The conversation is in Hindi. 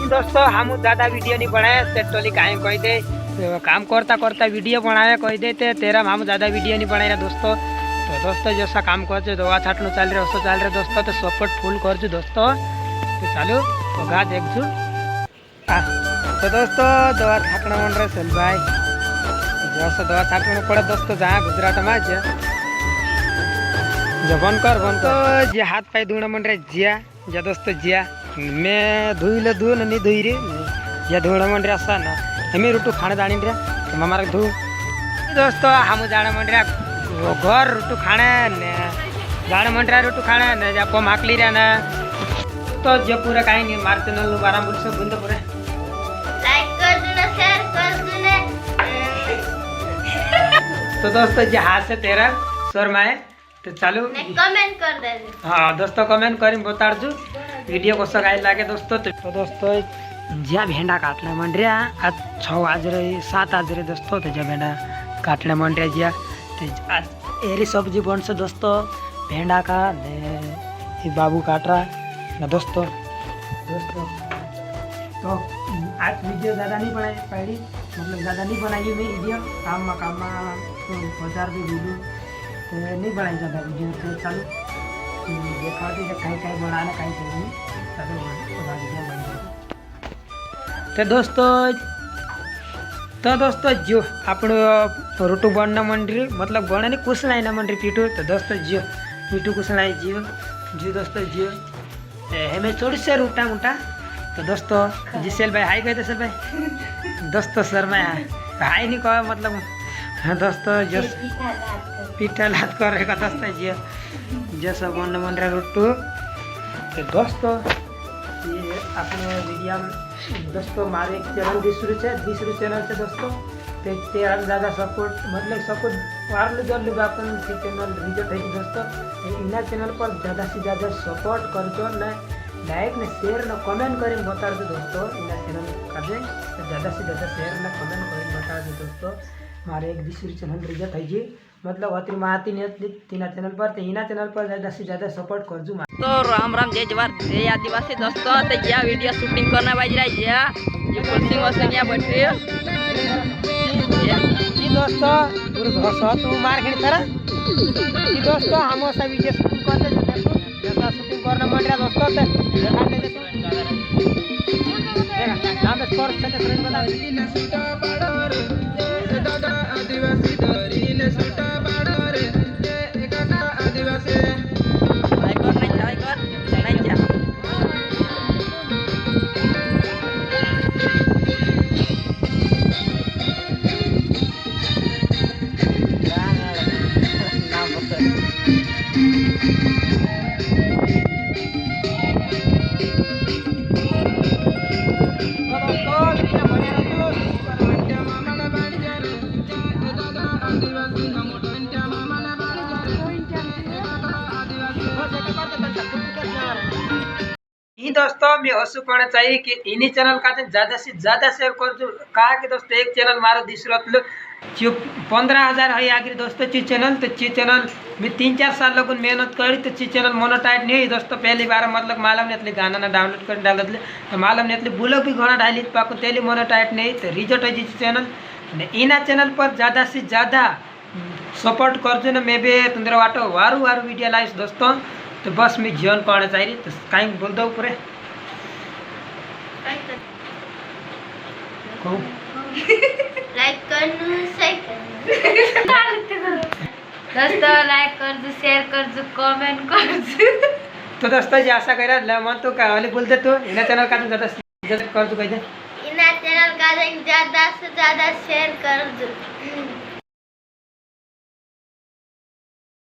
दोस्तों हम ज्यादा वीडियो नहीं बनाए टोली काहे कह दे काम करता करता वीडियो बनाए कह देते तेरा हम ज्यादा वीडियो नहीं बनाए दोस्तों। तो दोस्तों जैसा काम कर दवा छाटू चल रहे वैसा चल रहे दोस्तों। तो सपोर्ट फुल कर दोस्तों। तो चालू गा देखू। तो दोस्तों दवा छाटना मन रहे चल भाई जैसा दवा छाटना पड़े दोस्तों जहाँ गुजरात में बंद कर तो जे हाथ पाई धोना मन रहे जिया जा दोस्तों जिया मैं धोई ले धो नहीं धोई रे या धोना मन रहा सा ना हमें रोटू खाने जानी रे हमारा धो दोस्तों हम जाने मन रहा घर रोटू खाने ने जाने मन रहा रोटू खाने ने जा पम हाकली रहा ना। तो जो पूरा कहीं नहीं मार चैनल बारह बोल सब बुंदे पूरे लाइक कर देना शेयर कर देना। तो दोस्तों जे हाथ से तेरा शर्माए तो चालू कमेंट कर दे। हाँ दोस्तों कमेंट करी बता दू वीडियो को सगाई लागे दोस्तों। तो दोस्तों ज्या भेंडा काटना मन रहा आज 6 आज रही 7 आज रही दोस्तों। तो ज्या भेंडा काटना मन रहा ज्या तो आज एरी सब्जी बन से दोस्तों भेंडा का ने बाबू काट रहा ना दोस्तों। तो आज वीडियो ज़्यादा नहीं बनाई पहली मतलब ज़्यादा नहीं बनाई मैं वीडियो काम में तो बाजार भी वीडियो नहीं बनाई ज़्यादा वीडियो। तो चालू देखा कहीं कहीं बनाना कहीं कहीं तो दोस्तों जो आपण रोटू बनना मंडरी मतलब बने नहीं कुछ लाई ना मंडरी पीटू। तो दोस्तों जियो पीटू कुछ लाई जियो जी दोस्तों जियो हमें थोड़ी से रूटा मुटा। तो दोस्तों जिसेल भाई हाई कहते सर भाई दोस्तों सर मैं हाई नहीं कहा मतलब हाँ दोस्तों जो पीठा लाद करेगा दोस्तों जियो जैसा बनना मन रहा रोटू। तो दोस्तों ये अपने वीडियो दोस्तों हमारे एक चैनल दूसरे चैनल से दोस्तों ते ज़्यादा सपोर्ट मतलब सपोर्ट वार जल लुगा अपन चैनल रिजल्ट है दोस्तों। इन चैनल पर ज़्यादा से ज़्यादा सपोर्ट करजो न लाइक न शेयर न कमेंट करें बता दो दोस्तों। इन चैनल का ज़्यादा से ज़्यादा शेयर न कमेंट करें बता दो दोस्तों। हमारे एक दूसरे चैनल रिजल्ट है जी मतलब अति माती तीना चैनल पर तो इना चैनल पर ज़्यादा से ज़्यादा सपोर्ट कर जू। तो राम राम जय जवाहर जय आदिवासी दोस्तों। तो यह वीडियो शूटिंग करना बाज रहा है ये पुलिसिंग वसिंग बैठे दोस्तों तू मार खेल सर दोस्तों हम ऐसा वीडियो शूटिंग करते जैसा शूटिंग करना मन रहा दोस्तों। दोस्तों मैं हसू कहना चाहिए कि इन्हीं चैनल का ज़्यादा से ज़्यादा शेयर कर जो कहा कि दोस्तों एक चैनल मारो दूसरा जो 15,000 है आगे दोस्तों ची चैनल। तो ची चैनल में 3-4 साल लोगों मेहनत करी तो ची चैनल मोनोटाइज नहीं दोस्तों। पहली बार मतलब मालूम नहीं गाना ना डाउनलोड कर डाल तो मालूम नहीं बुलो भी घना डाली पाको तेली मोनोटाइज नहीं तो रिजल्ट है जी चैनल इना चैनल पर ज़्यादा से ज़्यादा सपोर्ट कर जो ना मैं भी तुंदर वाटो वारू वीडियो लाइस दोस्तों। तो बस मैं जीवन कहना चाहिए तो कहीं बोल दो पूरे लाइक कर दोस्तों लाइक कर दो शेयर कर दो कमेंट कर दो। तो दोस्तों जी आशा कर मन तो क्या बोलते तो इना चैनल का ज़्यादा कर दो कह दे इना चैनल का ज़्यादा से ज़्यादा शेयर कर दो।